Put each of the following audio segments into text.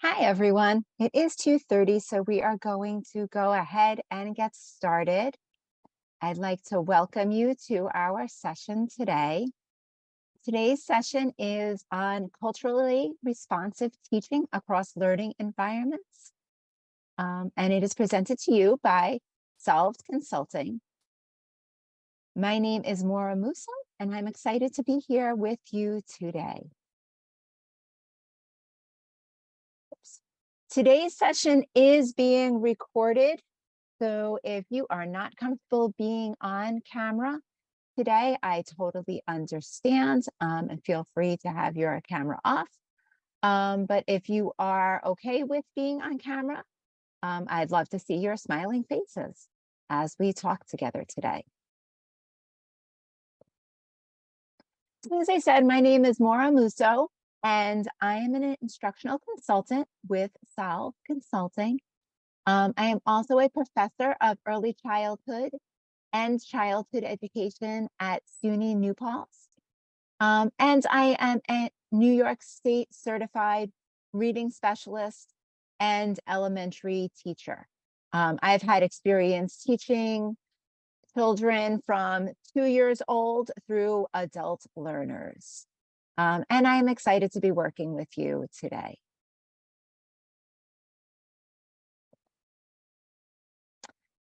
Hi, everyone. It is 2:30, so we are going to go ahead and get started. I'd like to welcome you to our session today. Today's session is on culturally responsive teaching across learning environments, and it is presented to you by Solved Consulting. My name is Maura Musso, and I'm excited to be here with you today. Today's session is being recorded, so if you are not comfortable being on camera today, I totally understand, and feel free to have your camera off. But if you are okay with being on camera, I'd love to see your smiling faces as we talk together today. So as I said, my name is Maura Musso, and I am an instructional consultant with Solve Consulting. I am also a professor of early childhood and childhood education at SUNY New Paltz. And I am a New York State certified reading specialist and elementary teacher. I've had experience teaching children from 2 years old through adult learners. And I'm excited to be working with you today.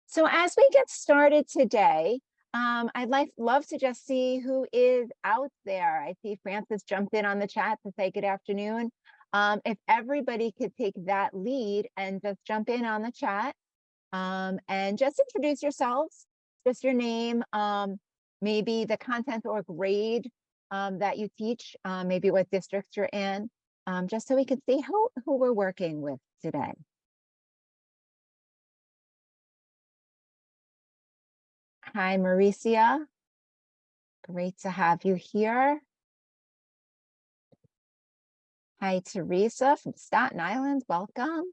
So as we get started today, love to just see who is out there. I see Francis jumped in on the chat to say good afternoon. If everybody could take that lead and just jump in on the chat and just introduce yourselves, just your name, maybe the content or grade that you teach, maybe what district you're in, just so we can see who we're working with today. Hi, Mauricia. Great to have you here. Hi, Teresa from Staten Island. Welcome.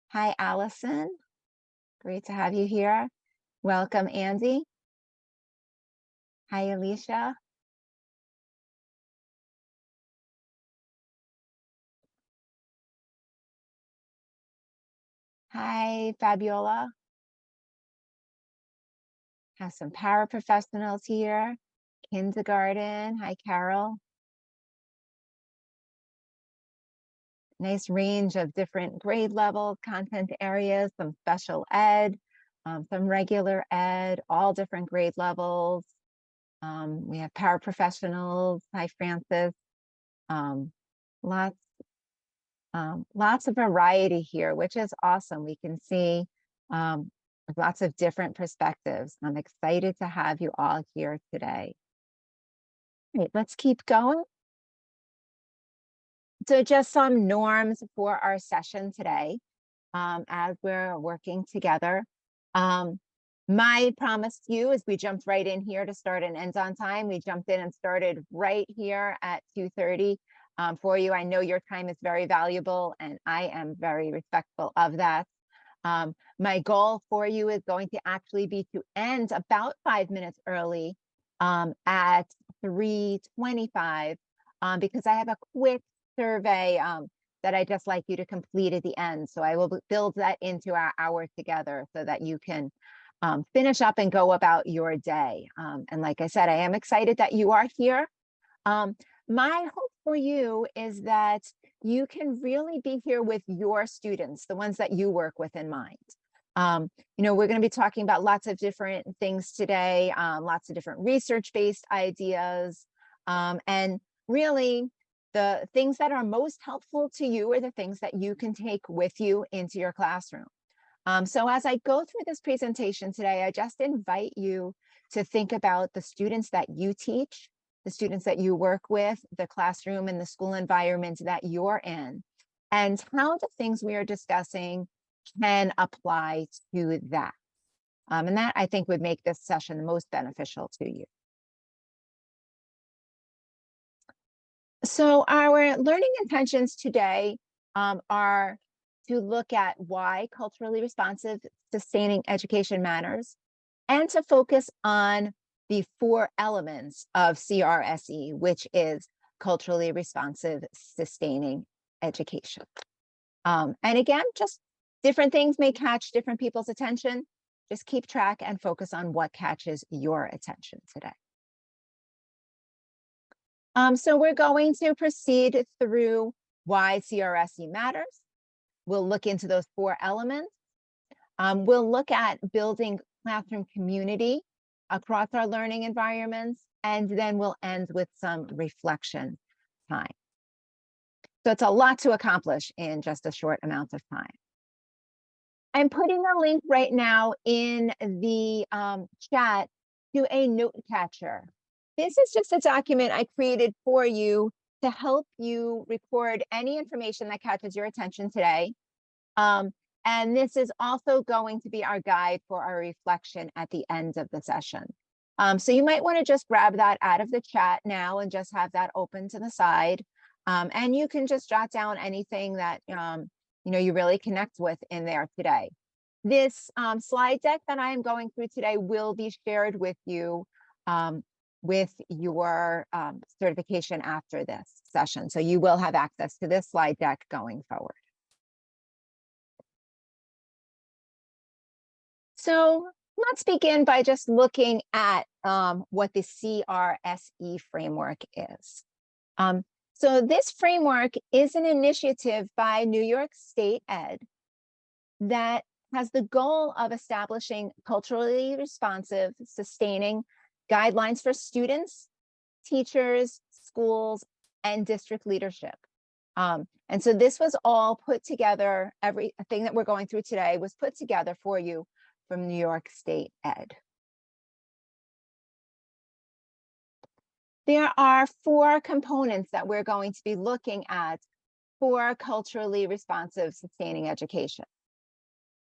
Hi, Allison. Great to have you here. Welcome, Andy. Hi, Alicia. Hi, Fabiola. Have some paraprofessionals here. Kindergarten. Hi, Carol. Nice range of different grade level content areas, some special ed, some regular ed, all different grade levels. We have paraprofessionals. Hi, Francis. Lots of variety here, which is awesome. We can see lots of different perspectives. I'm excited to have you all here today. All right, let's keep going. So just some norms for our session today as we're working together. My promise to you is we jumped right in here to start and end on time. We jumped in and started right here at 2:30 for you. I know your time is very valuable, and I am very respectful of that. My goal for you is going to actually be to end about 5 minutes early at 3:25 because I have a quick survey that I just like you to complete at the end. So I will build that into our hour together so that you can finish up and go about your day. And like I said, I am excited that you are here. My hope for you is that you can really be here with your students, the ones that you work with in mind. We're going to be talking about lots of different things today, lots of different research-based ideas, and really the things that are most helpful to you are the things that you can take with you into your classroom. So as I go through this presentation today, I just invite you to think about the students that you teach, the students that you work with, the classroom and the school environment that you're in, and how the things we are discussing can apply to that. And that, I think, would make this session the most beneficial to you. So our learning intentions today are to look at why culturally responsive sustaining education matters and to focus on the 4 elements of CRSE, which is culturally responsive, sustaining education. And again, just different things may catch different people's attention. Just keep track and focus on what catches your attention today. So we're going to proceed through why CRSE matters. We'll look into those 4 elements. We'll look at building classroom community across our learning environments, and then we'll end with some reflection time. So it's a lot to accomplish in just a short amount of time. I'm putting a link right now in the chat to a note catcher. This is just a document I created for you to help you record any information that catches your attention today. And this is also going to be our guide for our reflection at the end of the session. So you might want to just grab that out of the chat now and just have that open to the side. And you can just jot down anything that you really connect with in there today. This slide deck that I am going through today will be shared with you with your certification after this session. So you will have access to this slide deck going forward. So let's begin by just looking at what the CRSE framework is. So this framework is an initiative by New York State Ed that has the goal of establishing culturally responsive, sustaining guidelines for students, teachers, schools, and district leadership. And so this was all put together, everything that we're going through today was put together for you from New York State Ed. There are 4 components that we're going to be looking at for culturally responsive, sustaining education.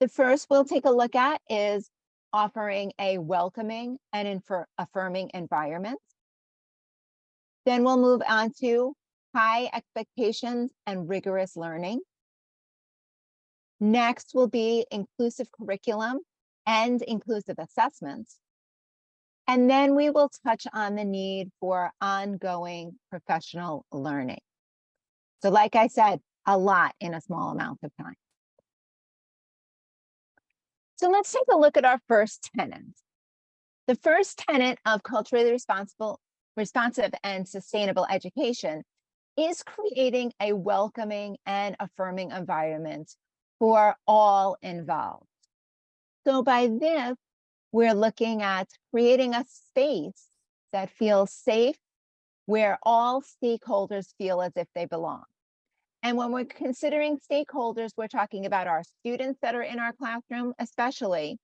The first we'll take a look at is offering a welcoming and affirming environment. Then we'll move on to high expectations and rigorous learning. Next will be inclusive curriculum and inclusive assessments. And then we will touch on the need for ongoing professional learning. So like I said, a lot in a small amount of time. So let's take a look at our first tenet. The first tenet of culturally responsive and sustainable education is creating a welcoming and affirming environment for all involved. So by this, we're looking at creating a space that feels safe, where all stakeholders feel as if they belong. And when we're considering stakeholders, we're talking about our students that are in our classroom, especially,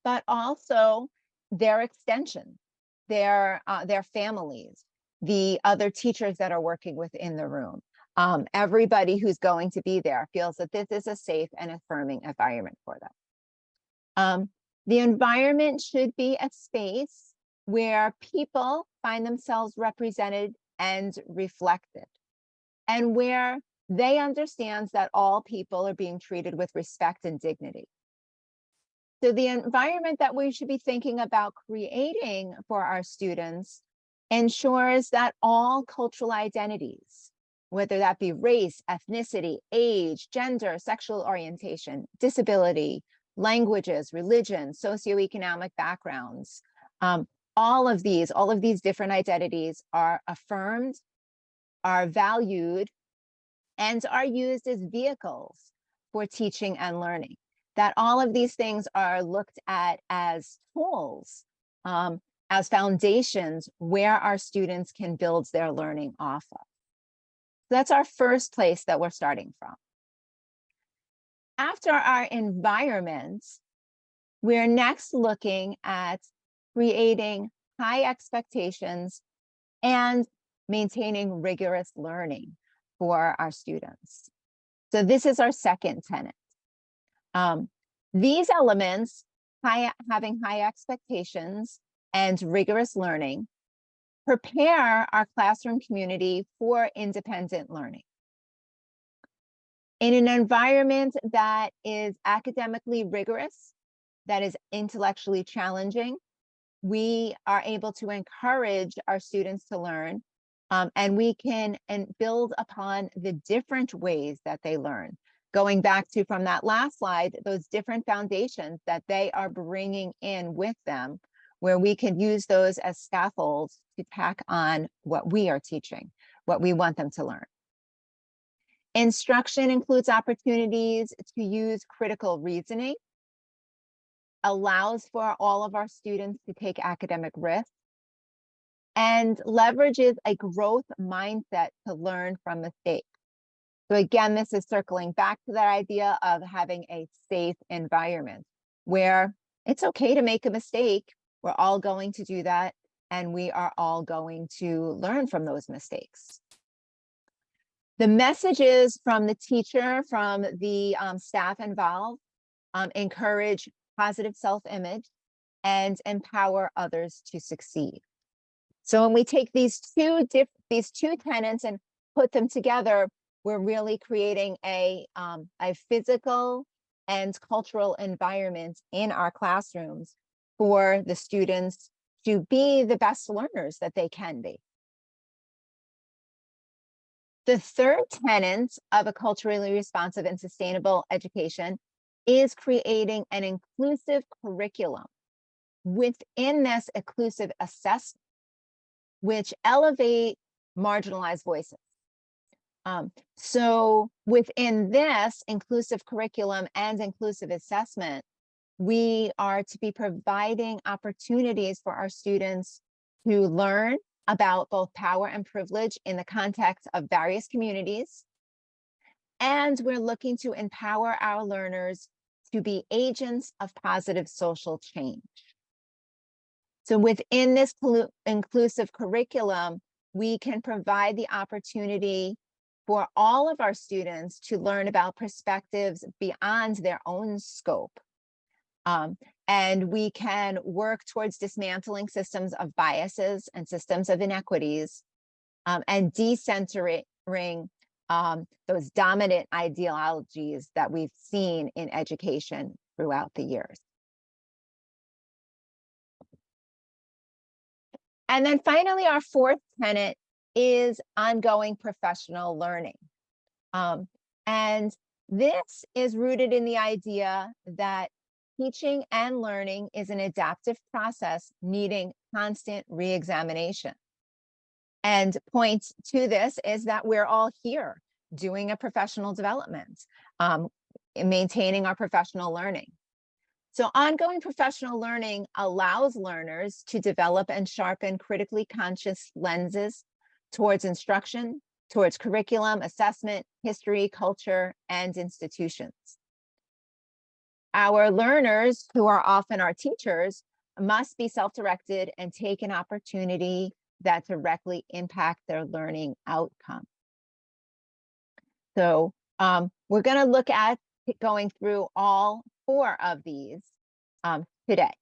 but also their extension, their families, the other teachers that are working within the room. Everybody who's going to be there feels that this is a safe and affirming environment for them. The environment should be a space where people find themselves represented and reflected, and where they understand that all people are being treated with respect and dignity. So the environment that we should be thinking about creating for our students ensures that all cultural identities, whether that be race, ethnicity, age, gender, sexual orientation, disability, languages, religion, socioeconomic backgrounds, all of these different identities are affirmed, are valued, and are used as vehicles for teaching and learning. That all of these things are looked at as tools, as foundations where our students can build their learning off of. So that's our first place that we're starting from. After our environment, we're next looking at creating high expectations and maintaining rigorous learning for our students. So this is our second tenet. These elements, having high expectations and rigorous learning, prepare our classroom community for independent learning. In an environment that is academically rigorous, that is intellectually challenging, we are able to encourage our students to learn, and we can build upon the different ways that they learn. Going back to from that last slide, those different foundations that they are bringing in with them, where we can use those as scaffolds to tack on what we are teaching, what we want them to learn. Instruction includes opportunities to use critical reasoning, allows for all of our students to take academic risks, and leverages a growth mindset to learn from mistakes. So again, this is circling back to that idea of having a safe environment where it's okay to make a mistake. We're all going to do that, and we are all going to learn from those mistakes. The messages from the teacher, from the staff involved, encourage positive self-image and empower others to succeed. So when we take these two tenets and put them together, we're really creating a physical and cultural environment in our classrooms for the students to be the best learners that they can be. The third tenet of a culturally responsive and sustainable education is creating an inclusive curriculum within this inclusive assessment, which elevate marginalized voices. So within this inclusive curriculum and inclusive assessment, we are to be providing opportunities for our students to learn about both power and privilege in the context of various communities. And we're looking to empower our learners to be agents of positive social change. So within this inclusive curriculum, we can provide the opportunity for all of our students to learn about perspectives beyond their own scope. And we can work towards dismantling systems of biases and systems of inequities, and decentering those dominant ideologies that we've seen in education throughout the years. And then finally, our fourth tenet is ongoing professional learning. And this is rooted in the idea that teaching and learning is an adaptive process needing constant re-examination. And point to this is that we're all here doing a professional development, maintaining our professional learning. So ongoing professional learning allows learners to develop and sharpen critically conscious lenses towards instruction, towards curriculum, assessment, history, culture, and institutions. Our learners, who are often our teachers, must be self-directed and take an opportunity that directly impact their learning outcome. So we're going to look at going through all four of these today.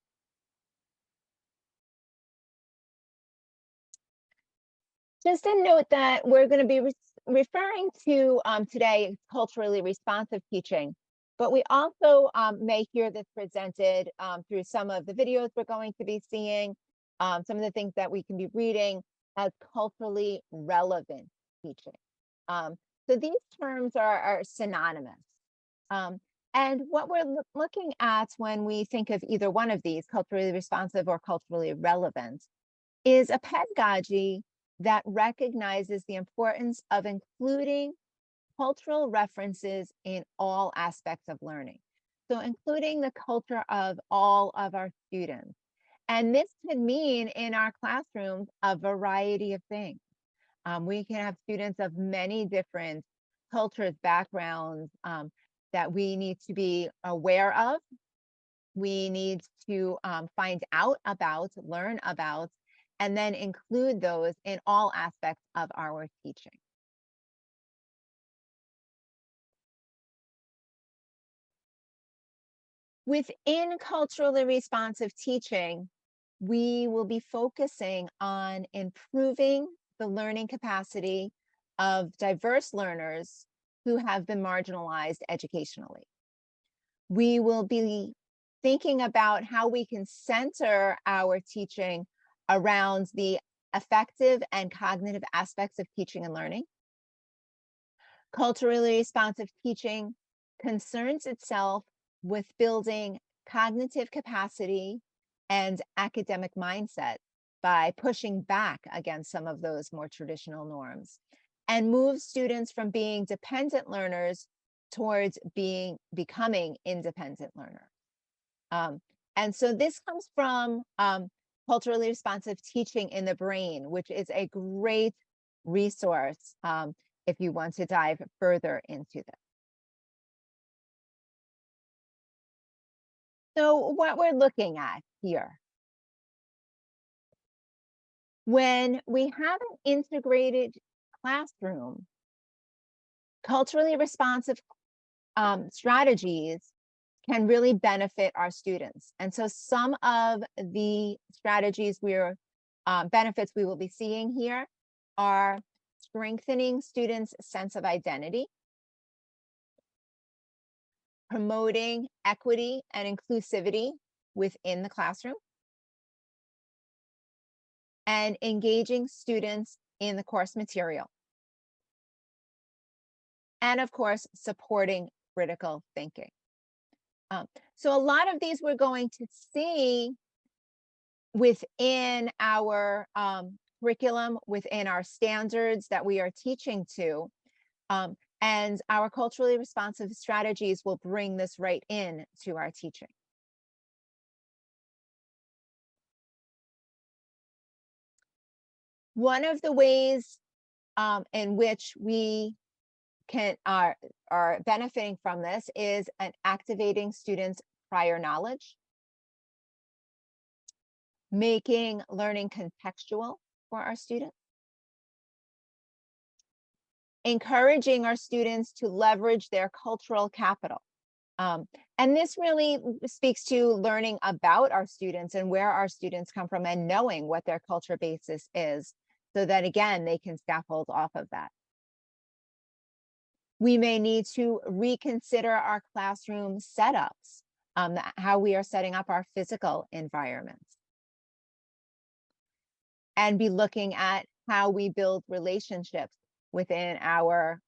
Just a note that we're going to be referring to today culturally responsive teaching, but we also may hear this presented through some of the videos we're going to be seeing, some of the things that we can be reading as culturally relevant teaching. So these terms are synonymous. And what we're looking at when we think of either one of these, culturally responsive or culturally relevant, is a pedagogy that recognizes the importance of including cultural references in all aspects of learning. So including the culture of all of our students. And this can mean in our classrooms a variety of things. We can have students of many different cultures, backgrounds, that we need to be aware of. We need to find out about, learn about, and then include those in all aspects of our teaching. Within culturally responsive teaching, we will be focusing on improving the learning capacity of diverse learners who have been marginalized educationally. We will be thinking about how we can center our teaching around the affective and cognitive aspects of teaching and learning. Culturally responsive teaching concerns itself with building cognitive capacity and academic mindset by pushing back against some of those more traditional norms, and moves students from being dependent learners towards becoming independent learners. And so this comes from culturally responsive teaching in the brain, which is a great resource if you want to dive further into this. So what we're looking at here, when we have an integrated classroom, culturally responsive strategies can really benefit our students. And so some of the strategies benefits we will be seeing here are strengthening students' sense of identity, promoting equity and inclusivity within the classroom, and engaging students in the course material. And of course, supporting critical thinking. So a lot of these we're going to see within our curriculum, within our standards that we are teaching to, and our culturally responsive strategies will bring this right in to our teaching. One of the ways in which we are benefiting from this is activating students' prior knowledge, making learning contextual for our students, encouraging our students to leverage their cultural capital. And this really speaks to learning about our students and where our students come from and knowing what their culture basis is, so that again, they can scaffold off of that. We may need to reconsider our classroom setups, how we are setting up our physical environments, and be looking at how we build relationships within our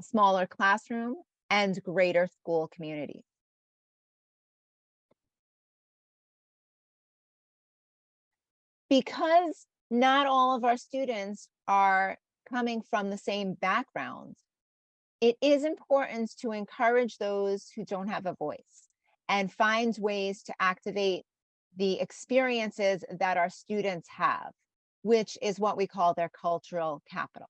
smaller classroom and greater school community. Because not all of our students are coming from the same backgrounds, it is important to encourage those who don't have a voice and find ways to activate the experiences that our students have, which is what we call their cultural capital.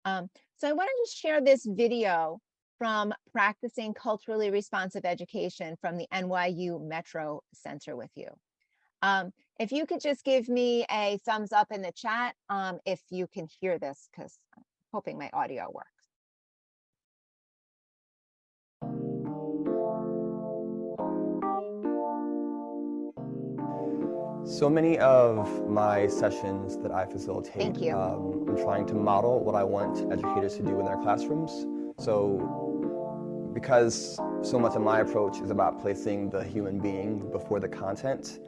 So I wanted to share this video from Practicing Culturally Responsive Education from the NYU Metro Center with you. If you could just give me a thumbs up in the chat if you can hear this, because I'm hoping my audio works. So many of my sessions that I facilitate, I'm trying to model what I want educators to do in their classrooms. So because so much of my approach is about placing the human being before the content,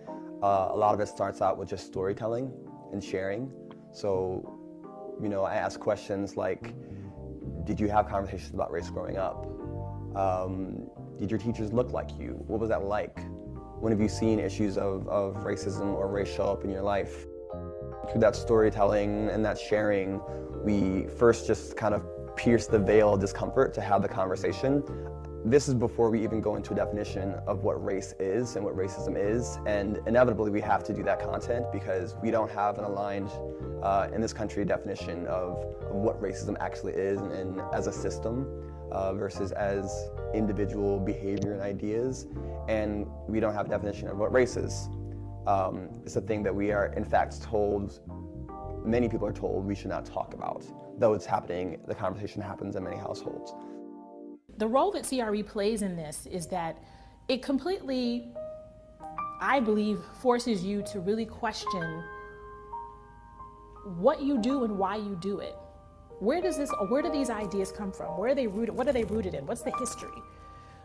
a lot of it starts out with just storytelling and sharing. So, you know, I ask questions like, did you have conversations about race growing up? Did your teachers look like you? What was that like? When have you seen issues of racism or race show up in your life? Through that storytelling and that sharing, we first just kind of pierce the veil of discomfort to have the conversation. This is before we even go into a definition of what race is and what racism is, and inevitably we have to do that content because we don't have an aligned, in this country, definition of what racism actually is and as a system versus as individual behavior and ideas, and we don't have a definition of what race is. It's a thing that we are in fact told, many people are told we should not talk about, though it's happening, the conversation happens in many households. The role that CRE plays in this is that it completely, I believe, forces you to really question what you do and why you do it. Where do these ideas come from? Where are they rooted? What are they rooted in? What's the history?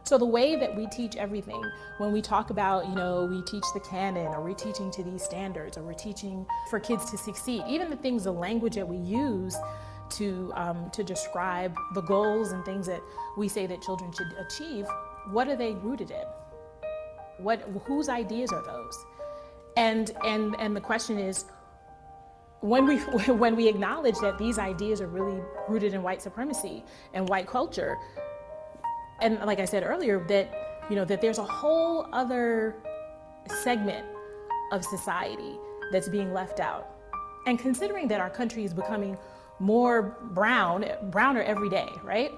So the way that we teach everything, when we talk about, we teach the canon, or we're teaching to these standards, or we're teaching for kids to succeed, even the things, the language that we use to describe the goals and things that we say that children should achieve, what are they rooted in? Whose ideas are those? And the question is, when we acknowledge that these ideas are really rooted in white supremacy and white culture, and like I said earlier, that there's a whole other segment of society that's being left out. And considering that our country is becoming more browner every day, right?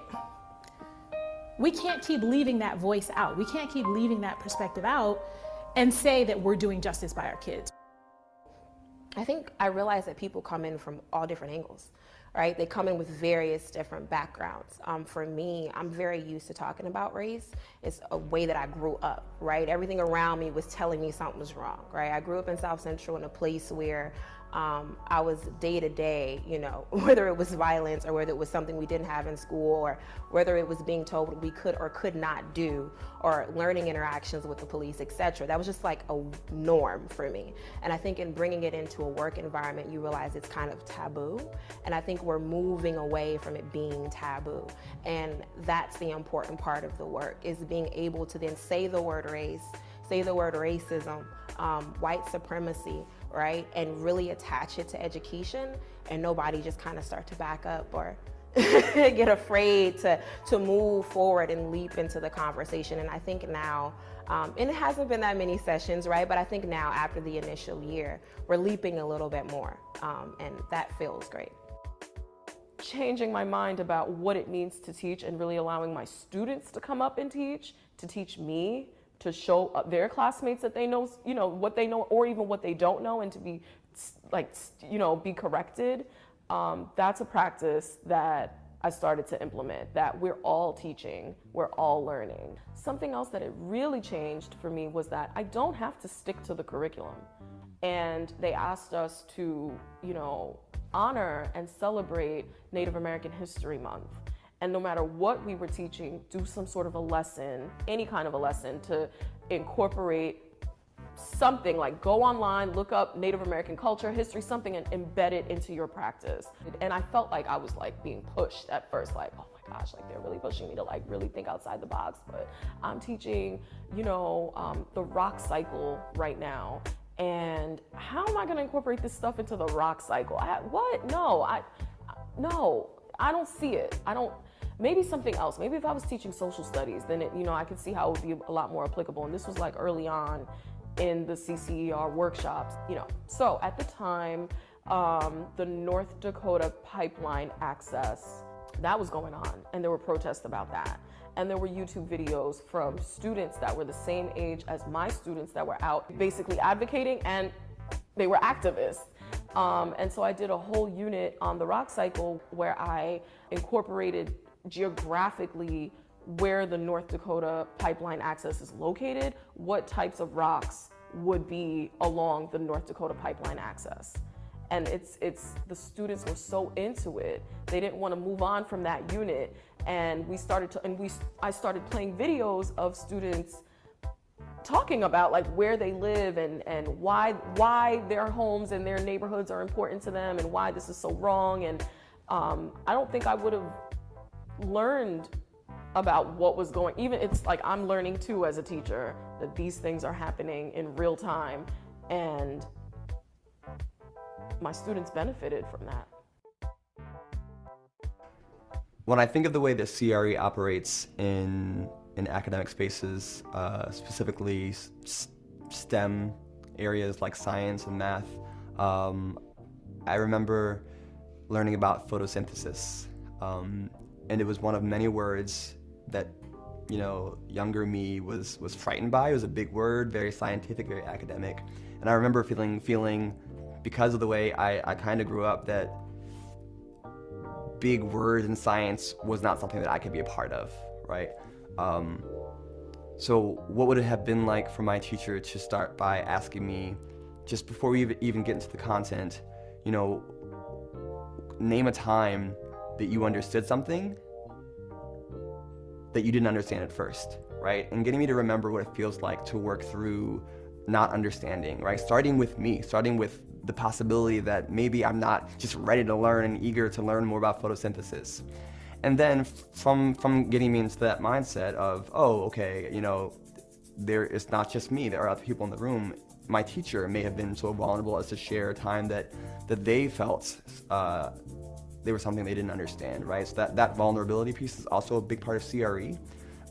We can't keep leaving that voice out. We can't keep leaving that perspective out and say that we're doing justice by our kids. I think I realize that people come in from all different angles, right? They come in with various different backgrounds. For me, I'm very used to talking about race. It's a way that I grew up, right? Everything around me was telling me something was wrong, right? I grew up in South Central in a place where I was day to day, whether it was violence or whether it was something we didn't have in school, or whether it was being told what we could or could not do, or learning interactions with the police, etc. That was just like a norm for me. And I think in bringing it into a work environment, you realize it's kind of taboo. And I think we're moving away from it being taboo. And that's the important part of the work, is being able to then say the word race, say the word racism, white supremacy, right? And really attach it to education, and nobody just kind of start to back up or get afraid to move forward and leap into the conversation. And I think now, and it hasn't been that many sessions, right? But I think now, after the initial year, we're leaping a little bit more, and that feels great. Changing my mind about what it means to teach, and really allowing my students to come up and to teach me, to show their classmates that they know, what they know, or even what they don't know, and to be be corrected. That's a practice that I started to implement, that we're all teaching, we're all learning. Something else that it really changed for me was that I don't have to stick to the curriculum. And they asked us to, honor and celebrate Native American History Month. And no matter what we were teaching, do some sort of a lesson, any kind of a lesson, to incorporate something, like go online, look up Native American culture, history, something, and embed it into your practice. And I felt like I was being pushed at first, oh my gosh, they're really pushing me to really think outside the box. But I'm teaching, the rock cycle right now. And how am I gonna incorporate this stuff into the rock cycle? No, I don't see it. Maybe something else. Maybe if I was teaching social studies, then I could see how it would be a lot more applicable. And this was early on in the CCER workshops, So at the time, the North Dakota pipeline access, that was going on, and there were protests about that. And there were YouTube videos from students that were the same age as my students that were out basically advocating, and they were activists. And so I did a whole unit on the rock cycle where I incorporated geographically where the North Dakota pipeline access is located, what types of rocks would be along the North Dakota pipeline access. And the students were so into it, they didn't want to move on from that unit. And I started playing videos of students talking about where they live and why their homes and their neighborhoods are important to them, and why this is so wrong. And I don't think I would have learned about what was going, I'm learning too as a teacher that these things are happening in real time, and my students benefited from that. When I think of the way that CRE operates in academic spaces, specifically STEM areas like science and math, I remember learning about photosynthesis. And it was one of many words that, younger me was frightened by. It was a big word, very scientific, very academic. And I remember feeling because of the way I kind of grew up, that big words in science was not something that I could be a part of, right? So what would it have been like for my teacher to start by asking me, just before we even get into the content, name a time that you understood something that you didn't understand at first, right? And getting me to remember what it feels like to work through not understanding, right? Starting with me, starting with the possibility that maybe I'm not just ready to learn and eager to learn more about photosynthesis. And then from getting me into that mindset of, oh, okay, you know, it's not just me, there are other people in the room. My teacher may have been so vulnerable as to share a time that they felt they were something they didn't understand, right? So that vulnerability piece is also a big part of CRE,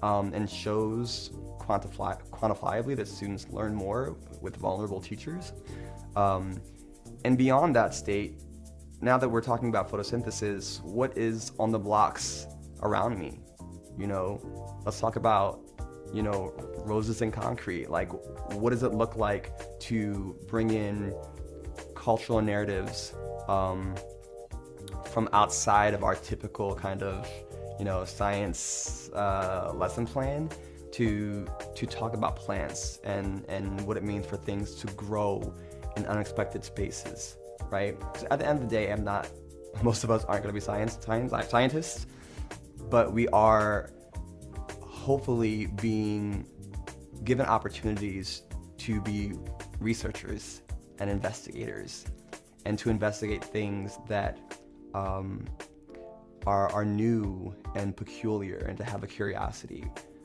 and shows quantifiably that students learn more with vulnerable teachers. And beyond that state, now that we're talking about photosynthesis, what is on the blocks around me? You know, let's talk about, you know, roses and concrete. Like, what does it look like to bring in cultural narratives from outside of our typical kind of, you know, science lesson plan to talk about plants and what it means for things to grow in unexpected spaces, right? Because at the end of the day, most of us aren't going to be scientists, but we are hopefully being given opportunities to be researchers and investigators, and to investigate things that are new and peculiar, and to have a curiosity.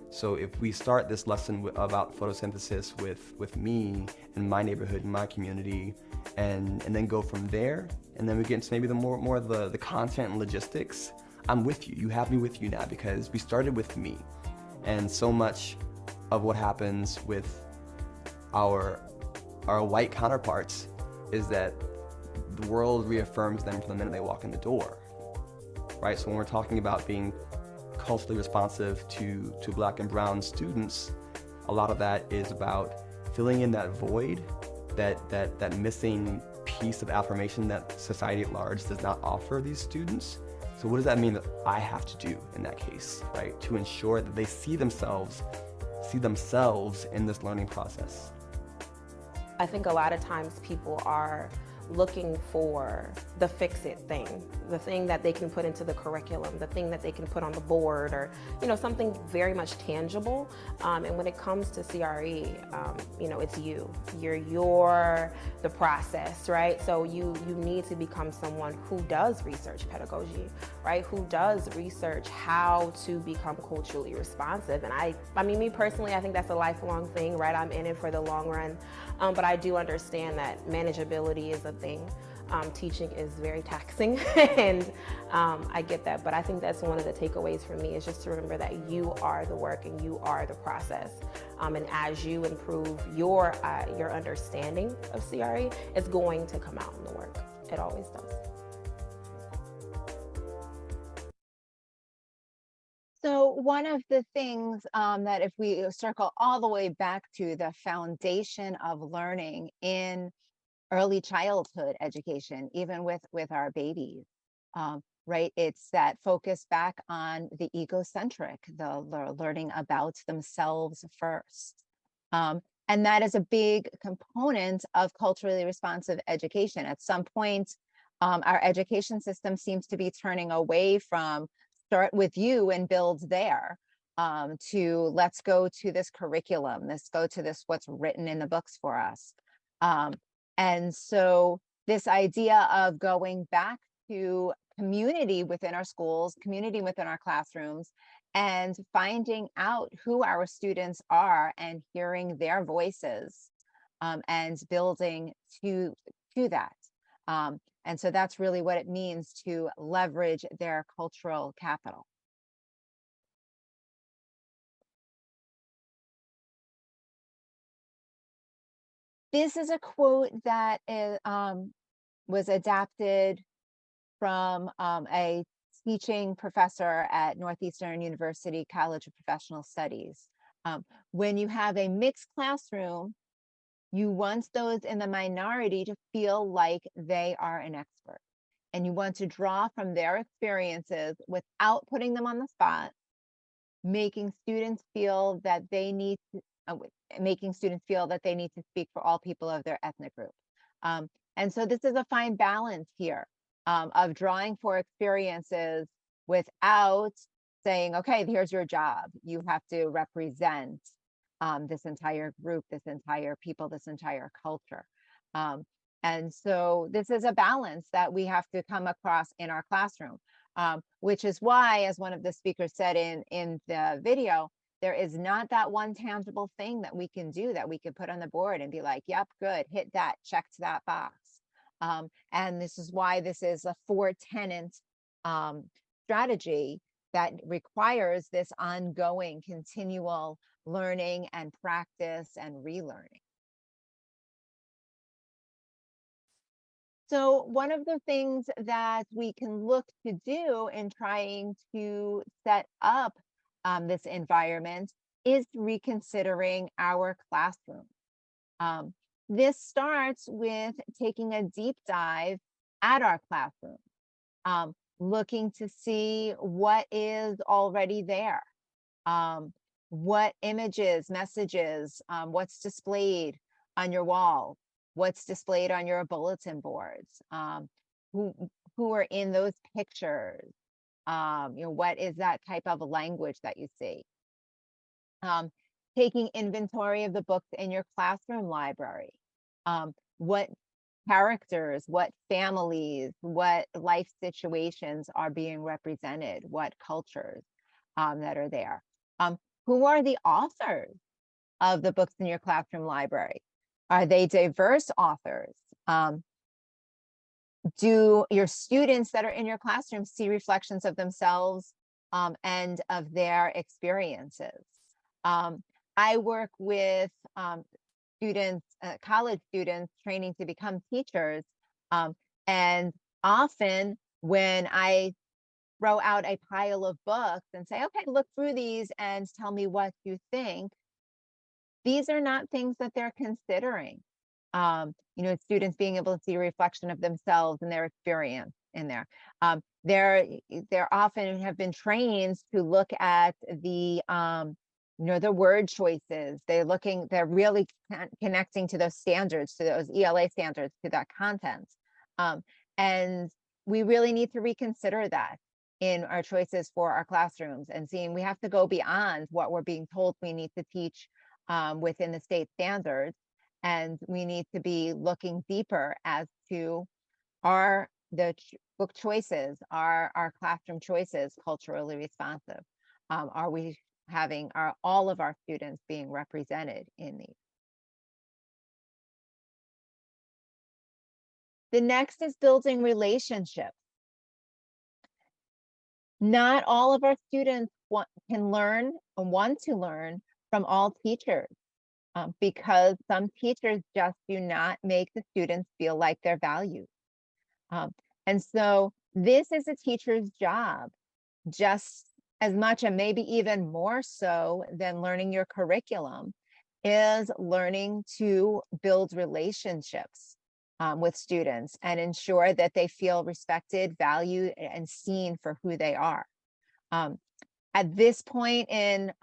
So if we start this lesson about photosynthesis with me and my neighborhood and my community, and then go from there, and then we get into maybe the more of the content and logistics, I'm with you. You have me with you now, because we started with me. And so much of what happens with our white counterparts is that the world reaffirms them from the minute they walk in the door, right? So when we're talking about being culturally responsive to Black and brown students, a lot of that is about filling in that void, that missing piece of affirmation that society at large does not offer these students. So what does that mean that I have to do in that case, right? To ensure that they see themselves in this learning process. I think a lot of times people are looking for the fix-it thing, the thing that they can put into the curriculum, the thing that they can put on the board, or, you know, something very much tangible. And when it comes to CRE, you know, it's you. You're the process, right? So you need to become someone who does research pedagogy, right? Who does research how to become culturally responsive. And I mean, me personally, I think that's a lifelong thing, right? I'm in it for the long run. But I do understand that manageability is a thing. Teaching is very taxing, and I get that. But I think that's one of the takeaways for me, is just to remember that you are the work and you are the process. And as you improve your understanding of CRE, it's going to come out in the work. It always does. So one of the things that, if we circle all the way back to the foundation of learning in early childhood education, even with our babies, right? It's that focus back on the egocentric, the learning about themselves first. And that is a big component of culturally responsive education. At some point, our education system seems to be turning away from start with you and build there, to let's go to this curriculum, let's go to this what's written in the books for us. And so this idea of going back to community within our schools, community within our classrooms, and finding out who our students are and hearing their voices, and building to that. And so that's really what it means to leverage their cultural capital. This is a quote that was adapted from a teaching professor at Northeastern University College of Professional Studies. When you have a mixed classroom, you want those in the minority to feel like they are an expert. And you want to draw from their experiences without putting them on the spot, making students feel that they need to, speak for all people of their ethnic group. And so this is a fine balance here, of drawing for experiences without saying, okay, here's your job. You have to represent this entire group, this entire people, this entire culture. And so this is a balance that we have to come across in our classroom, which is why, as one of the speakers said in the video, there is not that one tangible thing that we can do that we can put on the board and be like, yep, good, hit that, checked that box. And this is why this is a 4-tenant strategy that requires this ongoing, continual learning and practice and relearning. So one of the things that we can look to do in trying to set up this environment is reconsidering our classroom. This starts with taking a deep dive at our classroom, looking to see what is already there, what images, messages, what's displayed on your wall, what's displayed on your bulletin boards, who are in those pictures, what is that type of language that you see. Taking inventory of the books in your classroom library, what characters, what families, what life situations are being represented, what cultures that are there. Who are the authors of the books in your classroom library? Are they diverse authors? Do your students that are in your classroom see reflections of themselves and of their experiences? I work with students, college students training to become teachers. And often when I throw out a pile of books and say, okay, look through these and tell me what you think, these are not things that they're considering. Students being able to see a reflection of themselves and their experience in there. They're often have been trained to look at the word choices. They're really connecting to those standards, to those ELA standards, to that content. And we really need to reconsider that in our choices for our classrooms and seeing we have to go beyond what we're being told we need to teach within the state standards. And we need to be looking deeper as to book choices, our classroom choices culturally responsive? Are we are all of our students being represented in these? The next is building relationships. Not all of our students can learn and want to learn from all teachers because some teachers just do not make the students feel like they're valued. And so this is a teacher's job, just as much and maybe even more so than learning your curriculum, is learning to build relationships with students and ensure that they feel respected, valued, and seen for who they are. At this point in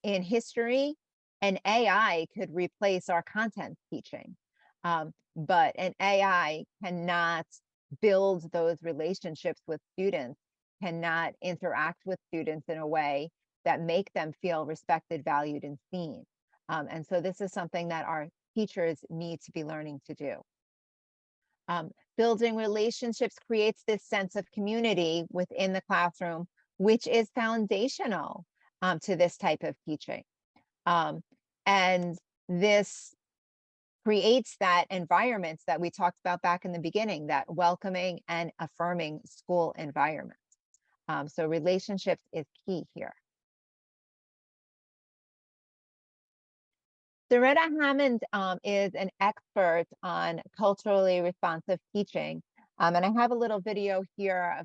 history, an AI could replace our content teaching, but an AI cannot build those relationships with students, cannot interact with students in a way that make them feel respected, valued, and seen. And so this is something that our teachers need to be learning to do. Building relationships creates this sense of community within the classroom, which is foundational to this type of teaching. And this creates that environment that we talked about back in the beginning, that welcoming and affirming school environment. So relationships is key here. Doretta Hammond is an expert on culturally responsive teaching. And I have a little video here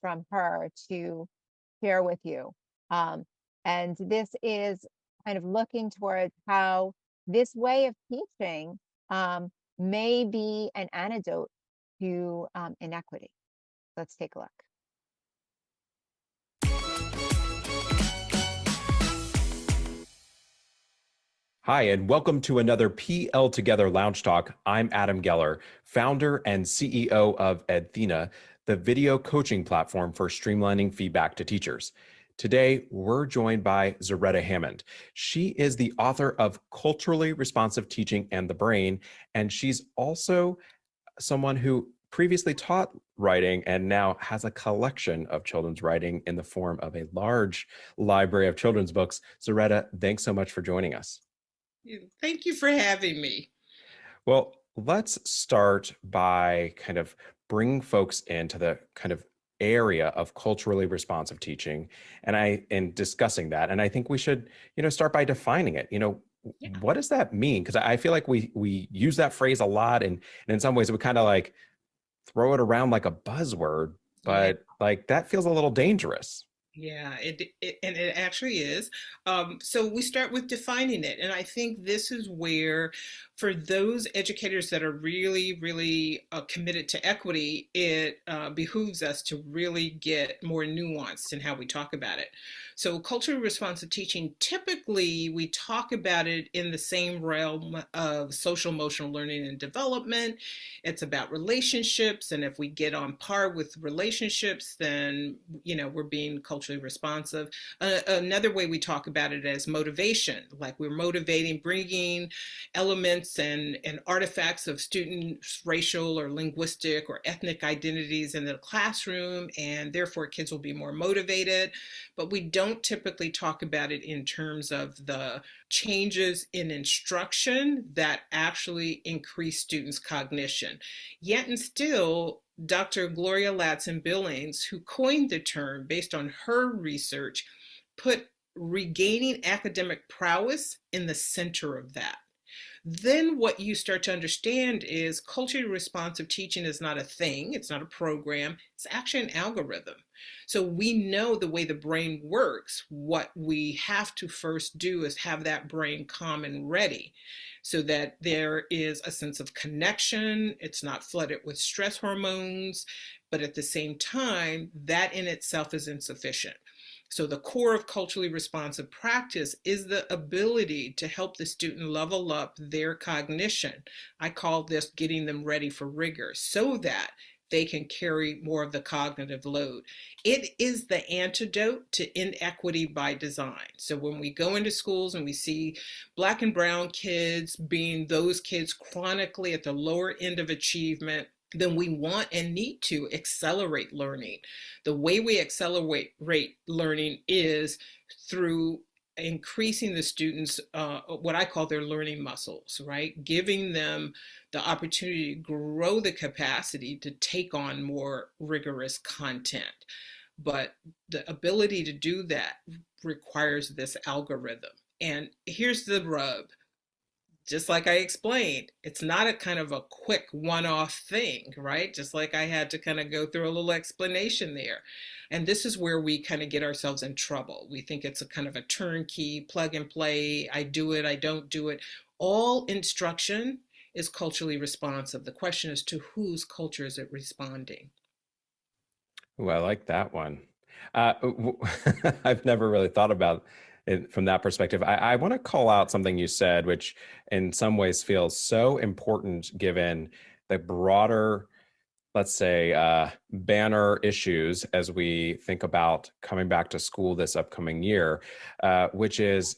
from her to share with you. And this is kind of looking towards how this way of teaching may be an antidote to inequity. Let's take a look. Hi, and welcome to another PL Together Lounge Talk. I'm Adam Geller, founder and CEO of Edthena, the video coaching platform for streamlining feedback to teachers. Today, we're joined by Zaretta Hammond. She is the author of Culturally Responsive Teaching and the Brain, and she's also someone who previously taught writing and now has a collection of children's writing in the form of a large library of children's books. Zaretta, thanks so much for joining us. Thank you for having me. Well, let's start by kind of bringing folks into the kind of area of culturally responsive teaching and discussing that. And I think we should, start by defining it. What does that mean? Because I feel like we use that phrase a lot, and in some ways we kind of like throw it around like a buzzword, but like that feels a little dangerous. Yeah, and it actually is. So we start with defining it. And I think this is where, for those educators that are really, really committed to equity, it behooves us to really get more nuanced in how we talk about it. So culturally responsive teaching, typically we talk about it in the same realm of social emotional learning and development. It's about relationships. And if we get on par with relationships, then, we're being culturally responsive. Another way we talk about it is motivation, like we're motivating, bringing elements and artifacts of students' racial or linguistic or ethnic identities in the classroom, and therefore kids will be more motivated. But we don't typically talk about it in terms of the changes in instruction that actually increase students' cognition. Yet and still, Dr. Gloria Ladson-Billings, who coined the term based on her research, put regaining academic prowess in the center of that. Then what you start to understand is culturally responsive teaching is not a thing, it's not a program, it's actually an algorithm. So we know the way the brain works. What we have to first do is have that brain calm and ready so that there is a sense of connection. It's not flooded with stress hormones, but at the same time, that in itself is insufficient. So the core of culturally responsive practice is the ability to help the student level up their cognition. I call this getting them ready for rigor so that they can carry more of the cognitive load. It is the antidote to inequity by design. So when we go into schools and we see Black and brown kids being those kids chronically at the lower end of achievement, then we want and need to accelerate learning. The way we accelerate learning is through increasing the students, what I call their learning muscles, right? Giving them the opportunity to grow the capacity to take on more rigorous content. But the ability to do that requires this algorithm. And here's the rub. Just like I explained, it's not a kind of a quick one-off thing, right? Just like I had to kind of go through a little explanation there. And this is where we kind of get ourselves in trouble. We think it's a kind of a turnkey, plug and play, I do it, I don't do it. All instruction is culturally responsive. The question is, to whose culture is it responding? Oh, I like that one. I've never really thought about it from that perspective. I want to call out something you said, which in some ways feels so important given the broader, let's say, banner issues as we think about coming back to school this upcoming year, which is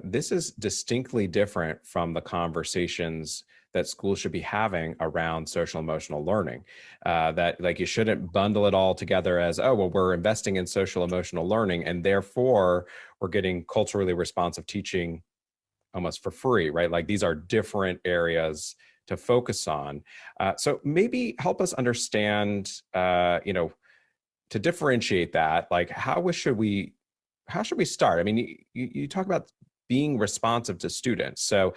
this is distinctly different from the conversations that schools should be having around social emotional learning. That like you shouldn't bundle it all together as, oh, well, we're investing in social emotional learning and therefore we're getting culturally responsive teaching almost for free, right? Like these are different areas to focus on. So maybe help us understand, to differentiate that, like how should we start? I mean, you talk about being responsive to students. So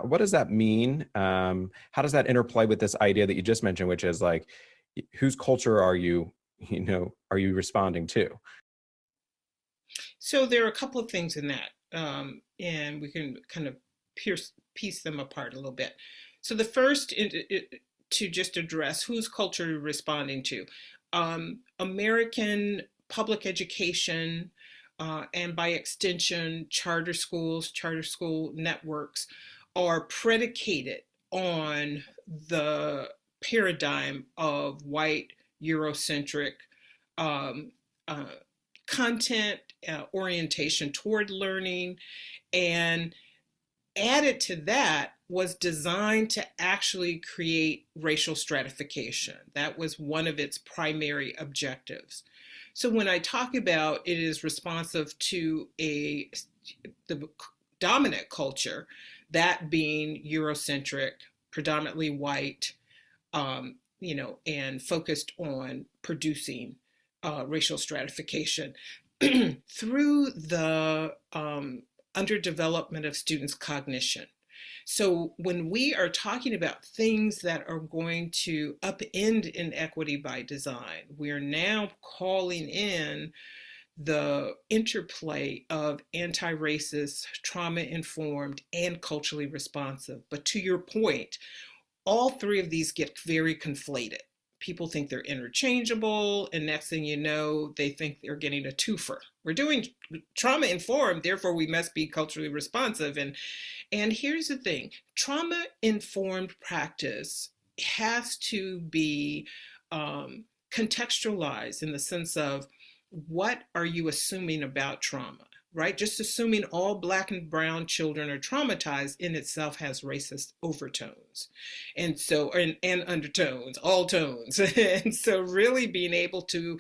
what does that mean? How does that interplay with this idea that you just mentioned, which is like, whose culture are you responding to? So there are a couple of things in that, and we can kind of piece them apart a little bit. So the first, to just address whose culture you're responding to. American public education, and by extension, charter schools, charter school networks are predicated on the paradigm of white Eurocentric um, content, orientation toward learning, and added to that was designed to actually create racial stratification. That was one of its primary objectives. So when I talk about it is responsive to the dominant culture, that being Eurocentric, predominantly white, and focused on producing racial stratification through the underdevelopment of students' cognition. So when we are talking about things that are going to upend inequity by design, we are now calling in the interplay of anti-racist, trauma-informed, and culturally responsive. But to your point, all three of these get very conflated. People think they're interchangeable, and next thing you know, they think they're getting a twofer. We're doing trauma informed, therefore we must be culturally responsive. And here's the thing, trauma informed practice has to be contextualized in the sense of what are you assuming about trauma? Right? Just assuming all Black and brown children are traumatized in itself has racist overtones. And so, and undertones, all tones. And so really being able to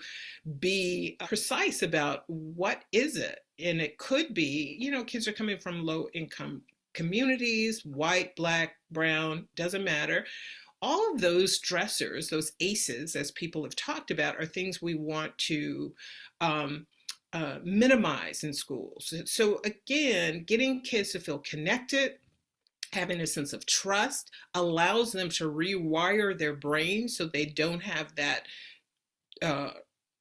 be precise about what is it? And it could be, kids are coming from low income communities, white, Black, brown, doesn't matter. All of those stressors, those ACEs, as people have talked about, are things we want to minimize in schools. So again, getting kids to feel connected, having a sense of trust allows them to rewire their brain so they don't have that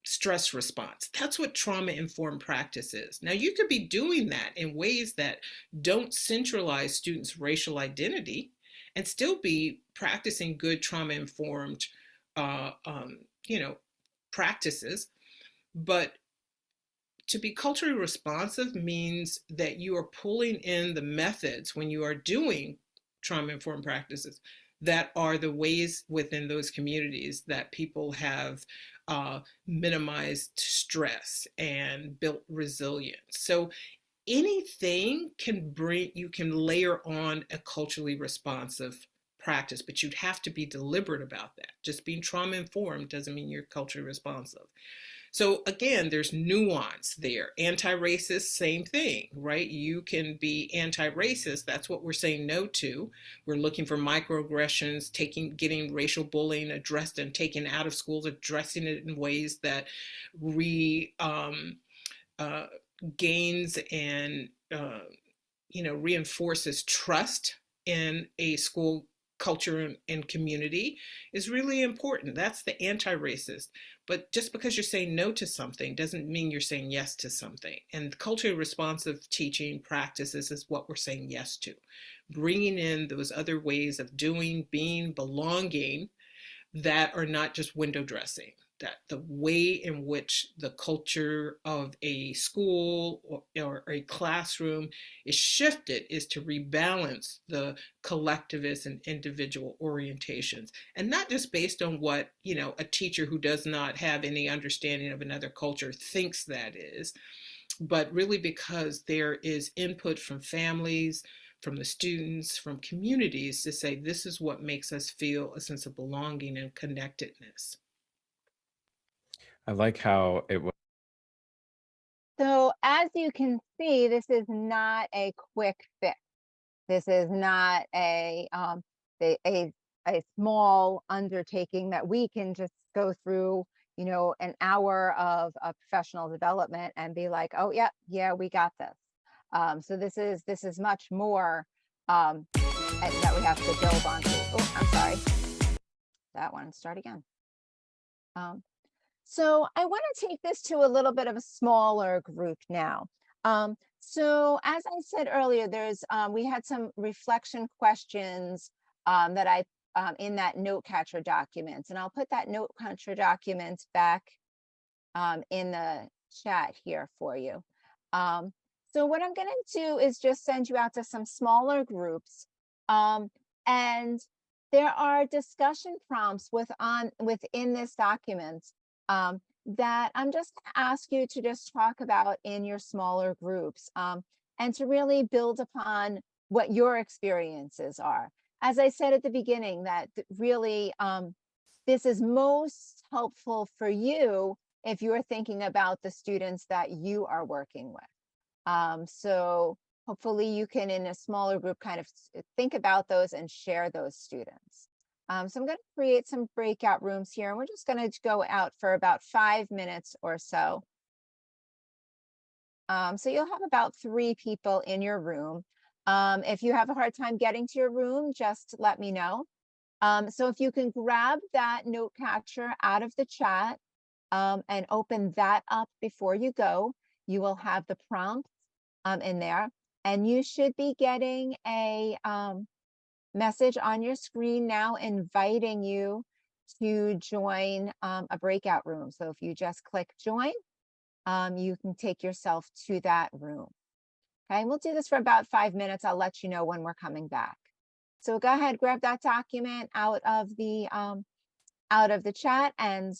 stress response. That's what trauma-informed practice is. Now, you could be doing that in ways that don't centralize students' racial identity and still be practicing good trauma-informed, practices. But to be culturally responsive means that you are pulling in the methods when you are doing trauma-informed practices that are the ways within those communities that people have minimized stress and built resilience. So anything you can layer on a culturally responsive practice, but you'd have to be deliberate about that. Just being trauma-informed doesn't mean you're culturally responsive. So again, there's nuance there. Anti-racist, same thing, right? You can be anti-racist. That's what we're saying no to. We're looking for microaggressions, getting racial bullying addressed and taken out of schools, addressing it in ways that gains and reinforces trust in a school culture and community is really important. That's the anti-racist. But just because you're saying no to something doesn't mean you're saying yes to something. And culturally responsive teaching practices is what we're saying yes to. Bringing in those other ways of doing, being, belonging that are not just window dressing. That the way in which the culture of a school or a classroom is shifted is to rebalance the collectivist and individual orientations, and not just based on what a teacher who does not have any understanding of another culture thinks that is, but really because there is input from families, from the students, from communities to say this is what makes us feel a sense of belonging and connectedness. I like how it was. So as you can see, this is not a quick fix. This is not a small undertaking that we can just go through, an hour of professional development and be like, oh yeah, we got this. So this is much more that we have to build onto. Oh, I'm sorry. That one, start again. So I want to take this to a little bit of a smaller group now. So as I said earlier, we had some reflection questions that I in that note catcher document, and I'll put that note catcher document back in the chat here for you. So what I'm going to do is just send you out to some smaller groups, and there are discussion prompts within this document that I'm just going to ask you to just talk about in your smaller groups, and to really build upon what your experiences are. As I said at the beginning, that really this is most helpful for you if you're thinking about the students that you are working with. So hopefully you can, in a smaller group, kind of think about those and share those students. So I'm going to create some breakout rooms here, and we're just going to go out for about 5 minutes or so. So you'll have about 3 people in your room. If you have a hard time getting to your room, just let me know. So if you can grab that note catcher out of the chat and open that up before you go, you will have the prompts in there. And you should be getting a message on your screen now inviting you to join a breakout room. So if you just click join, you can take yourself to that room. Okay, we'll do this for about 5 minutes. I'll let you know when we're coming back. So go ahead, grab that document out of the chat and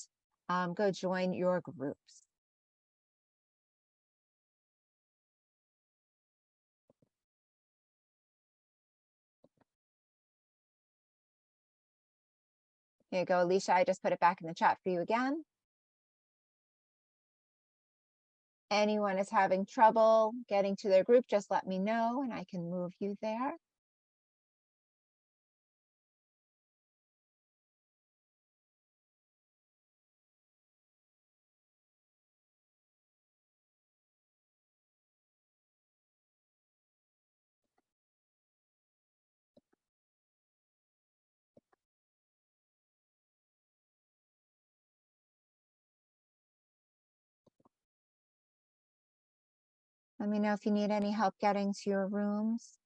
go join your groups. Here you go, Alicia. I just put it back in the chat for you again. Anyone is having trouble getting to their group, just let me know and I can move you there. Let me know if you need any help getting to your rooms.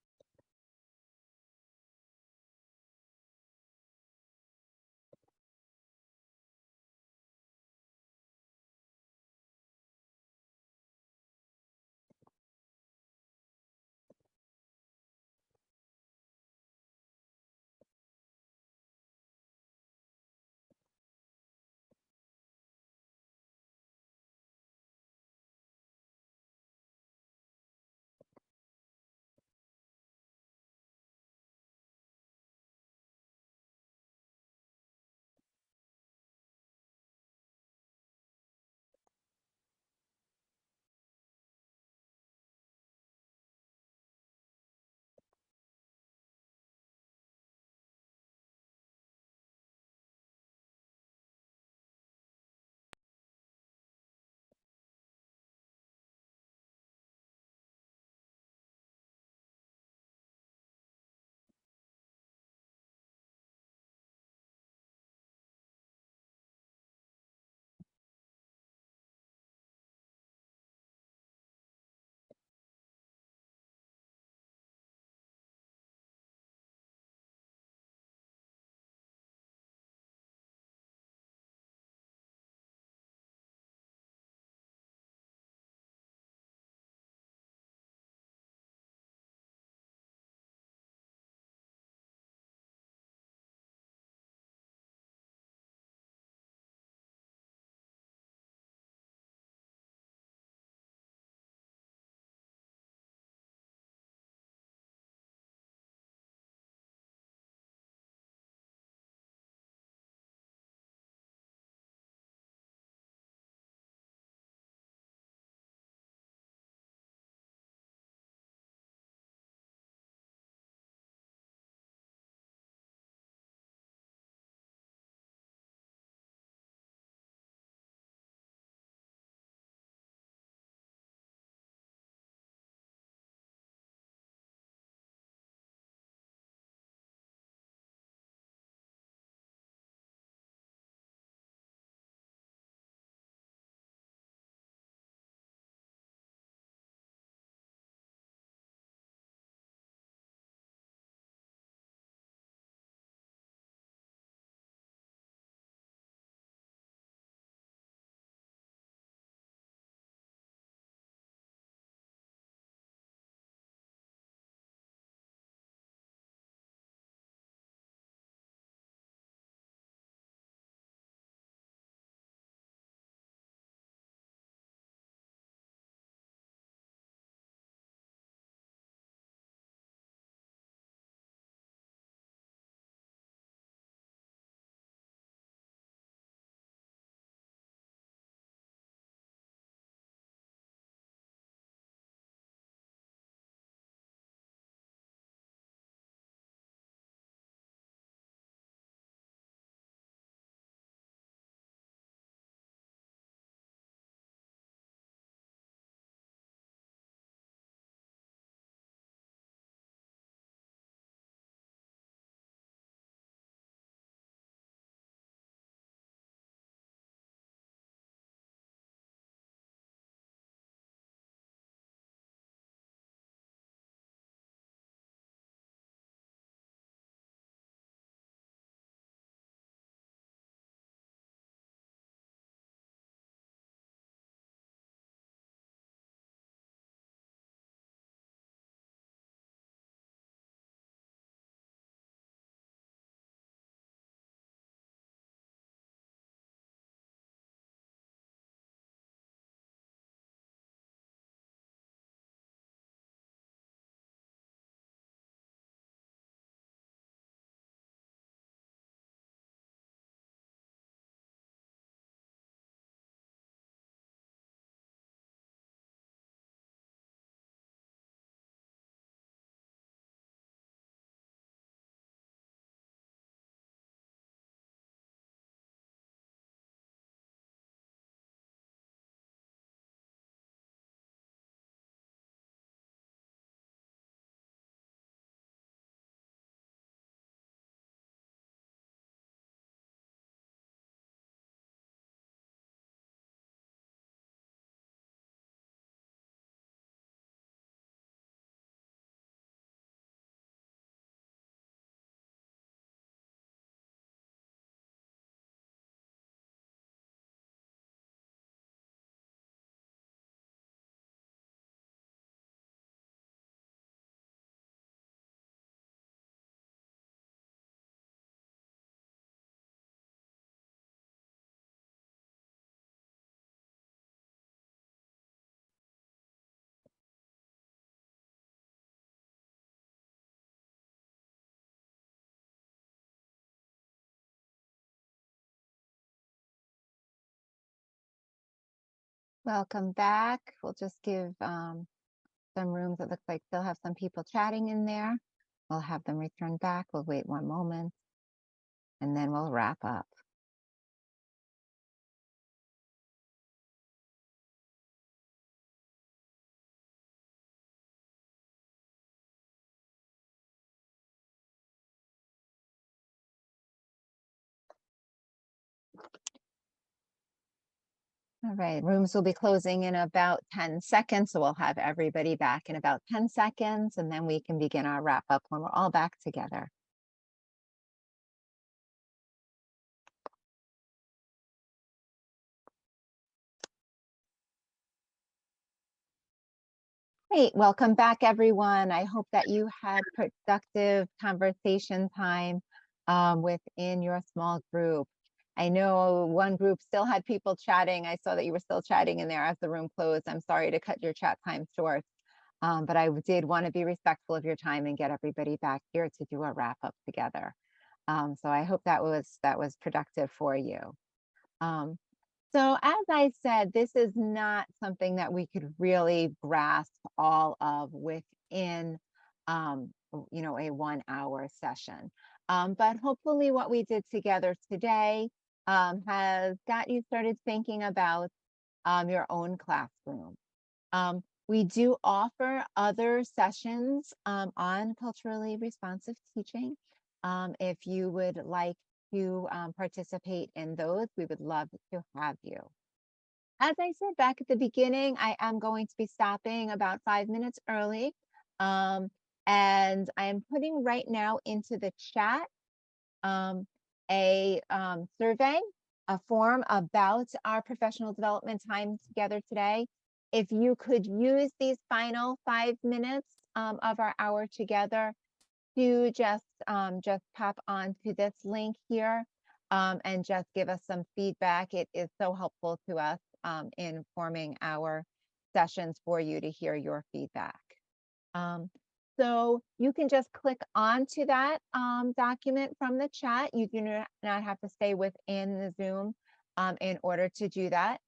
Welcome back. We'll just give some rooms. It looks like still have some people chatting in there. We'll have them return back. We'll wait one moment and then we'll wrap up. All right, rooms will be closing in about 10 seconds. So we'll have everybody back in about 10 seconds and then we can begin our wrap up when we're all back together. Great, welcome back everyone. I hope that you had productive conversation time within your small group. I know one group still had people chatting. I saw that you were still chatting in there as the room closed. I'm sorry to cut your chat time short, but I did want to be respectful of your time and get everybody back here to do a wrap up together. So I hope that was productive for you. So as I said, this is not something that we could really grasp all of within, you know, a 1 hour session. But hopefully what we did together today has got you started thinking about your own classroom. We do offer other sessions on culturally responsive teaching. If you would like to participate in those, we would love to have you. As I said back at the beginning, I am going to be stopping about 5 minutes early. And I am putting right now into the chat a survey, a form about our professional development time together today. If you could use these final 5 minutes of our hour together to just pop onto this link here and just give us some feedback. It is so helpful to us in forming our sessions for you to hear your feedback. So you can just click onto that document from the chat. You do not have to stay within the Zoom in order to do that.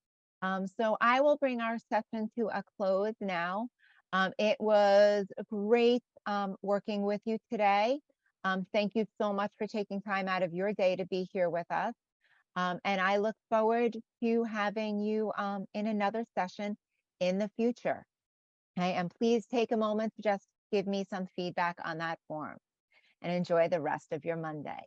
So I will bring our session to a close now. It was great working with you today. Thank you so much for taking time out of your day to be here with us. And I look forward to having you in another session in the future. Okay, and please take a moment to just give me some feedback on that form and enjoy the rest of your Monday.